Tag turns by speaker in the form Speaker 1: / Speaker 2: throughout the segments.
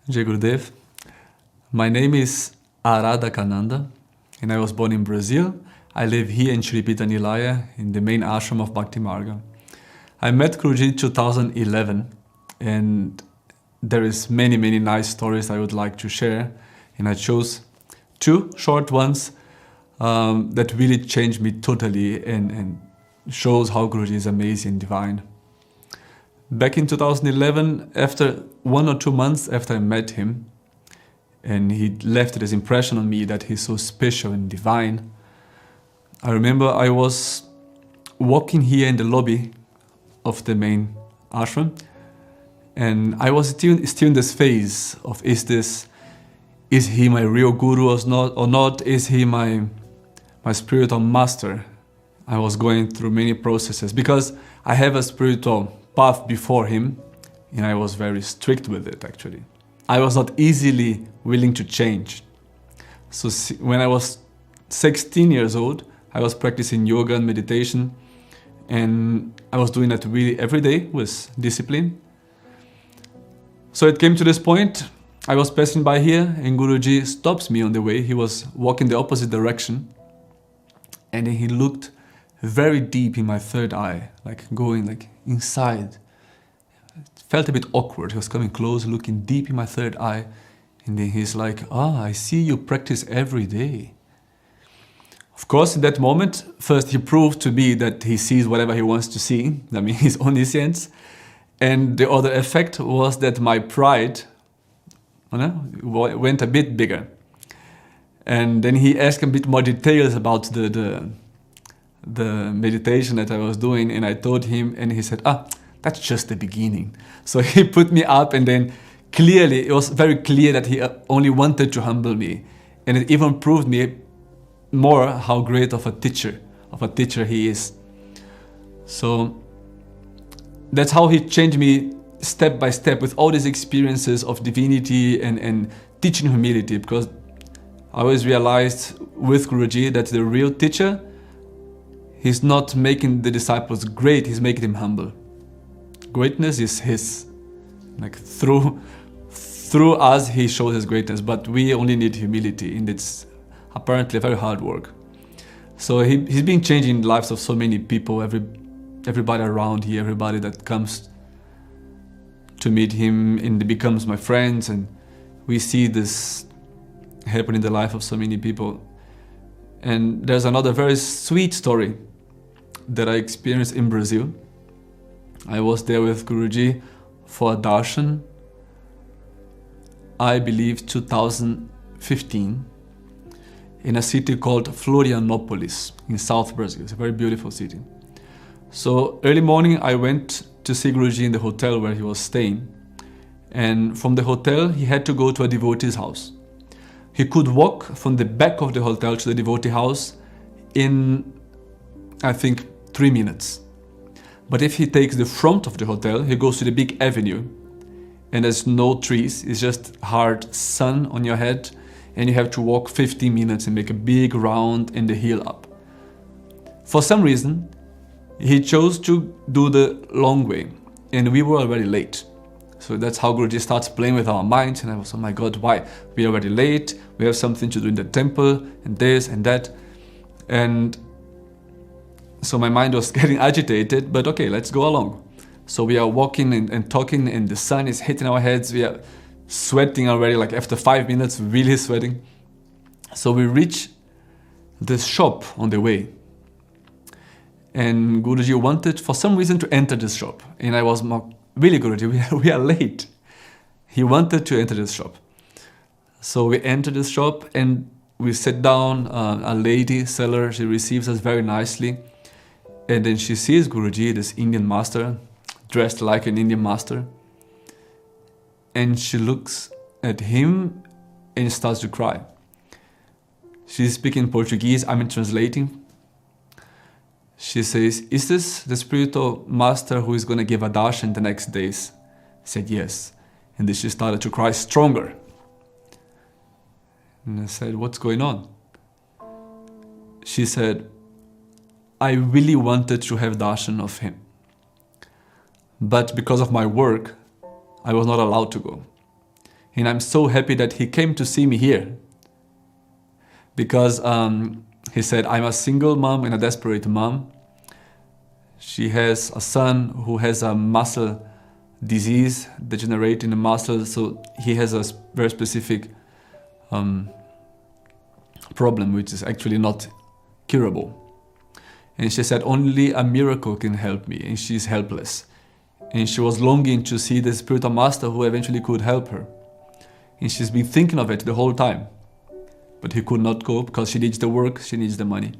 Speaker 1: Jai Gurudev. My name is Aladada Kananda, and I was born in Brazil. I live here in Sri Pitani Laya, in the main ashram of Bhakti Marga. I met Guruji in 2011, and there is many nice stories I would like to share, and I chose two short ones that really changed me totally and shows how Guruji is amazing and divine. Back in 2011, after 1 or 2 months after I met him, and he left this impression on me that he's so special and divine, I remember I was walking here in the lobby of the main ashram, and I was still in this phase of is he my real guru or not? Is he my spiritual master? I was going through many processes because I have a spiritual path before him, and I was very strict with it actually. I was not easily willing to change. So when I was 16 years old, I was practicing yoga and meditation, and I was doing that really every day with discipline. So it came to this point, I was passing by here and Guruji stops me on the way. He was walking the opposite direction, and then he looked very deep in my third eye, like going like inside. It felt a bit awkward. He was coming close, looking deep in my third eye, and then he's like, I see you practice every day. Of course, in that moment, first he proved to me that he sees whatever he wants to see. I mean, he's omniscience. And the other effect was that my pride went a bit bigger. And then he asked a bit more details about the meditation that I was doing, and I told him, and he said, that's just the beginning. So he put me up, and then clearly, it was very clear that he only wanted to humble me. And it even proved me more how great of a teacher he is. So that's how he changed me step by step with all these experiences of divinity and teaching humility, because I always realized with Guruji that the real teacher, he's not making the disciples great, he's making them humble. Greatness is his. Like through us, he shows his greatness, but we only need humility, and it's apparently very hard work. So he's been changing the lives of so many people, everybody around here, everybody that comes to meet him, and becomes my friends, and we see this happen in the life of so many people. And there's another very sweet story that I experienced in Brazil. I was there with Guruji for a darshan, I believe 2015, in a city called Florianópolis in South Brazil. It's a very beautiful city. So early morning I went to see Guruji in the hotel where he was staying, and from the hotel he had to go to a devotee's house. He could walk from the back of the hotel to the devotee house in, I think, 3 minutes. But if he takes the front of the hotel, he goes to the big avenue, and there's no trees, it's just hard sun on your head, and you have to walk 15 minutes and make a big round in the hill up. For some reason, he chose to do the long way, and we were already late. So that's how Guruji starts playing with our minds, and I was, oh my God, why? We're already late, we have something to do in the temple, and this and that. And so my mind was getting agitated, but okay, let's go along. So we are walking and talking, and the sun is hitting our heads, we are sweating already, like after 5 minutes, really sweating. So we reach this shop on the way. And Guruji wanted, for some reason, to enter this shop. And I was, really Guruji, we are late. He wanted to enter this shop. So we enter this shop and we sit down, a lady seller, she receives us very nicely. And then she sees Guruji, this Indian master, dressed like an Indian master. And she looks at him and starts to cry. She's speaking Portuguese, I'm translating. She says, is this the spiritual master who is going to give a darshan the next days? I said, yes. And then she started to cry stronger. And I said, what's going on? She said, I really wanted to have darshan of him. But because of my work, I was not allowed to go. And I'm so happy that he came to see me here. Because he said, I'm a single mom and a desperate mom. She has a son who has a muscle disease, degenerating the muscle, so he has a very specific problem which is actually not curable. And she said, only a miracle can help me, and she's helpless. And she was longing to see the spiritual master who eventually could help her. And she's been thinking of it the whole time. But he could not go because she needs the work, she needs the money.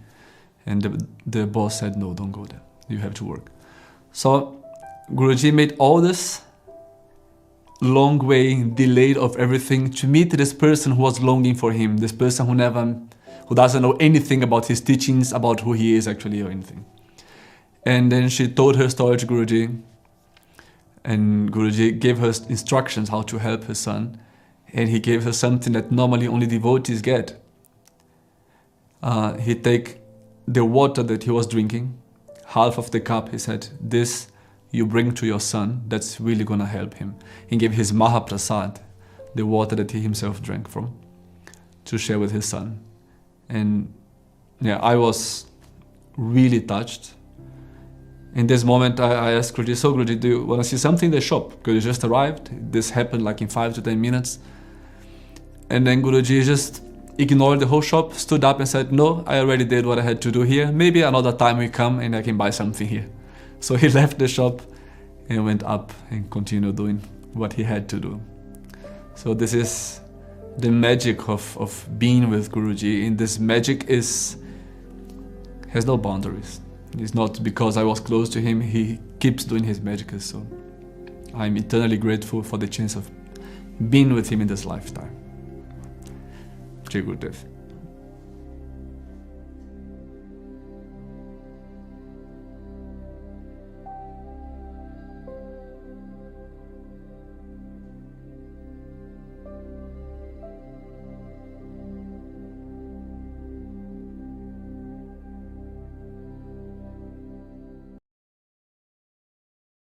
Speaker 1: And the boss said, no, don't go there. You have to work. So Guruji made all this long way, delayed of everything to meet this person who was longing for him, this person who doesn't know anything about his teachings, about who he is actually or anything. And then she told her story to Guruji, and Guruji gave her instructions how to help her son, and he gave her something that normally only devotees get. He take the water that he was drinking, half of the cup, he said, this you bring to your son, that's really gonna help him. He gave his Mahaprasad, the water that he himself drank from, to share with his son. And yeah, I was really touched. In this moment, I asked Guruji, so Guruji, do you want to see something in the shop? Because you just arrived. This happened like in 5 to 10 minutes. And then Guruji just ignored the whole shop, stood up and said, no, I already did what I had to do here. Maybe another time we come and I can buy something here. So he left the shop and went up and continued doing what he had to do. So this is the magic of being with Guruji. And this magic has no boundaries. It's not because I was close to him, he keeps doing his magic. So I'm eternally grateful for the chance of being with him in this lifetime. Jai Gurudev.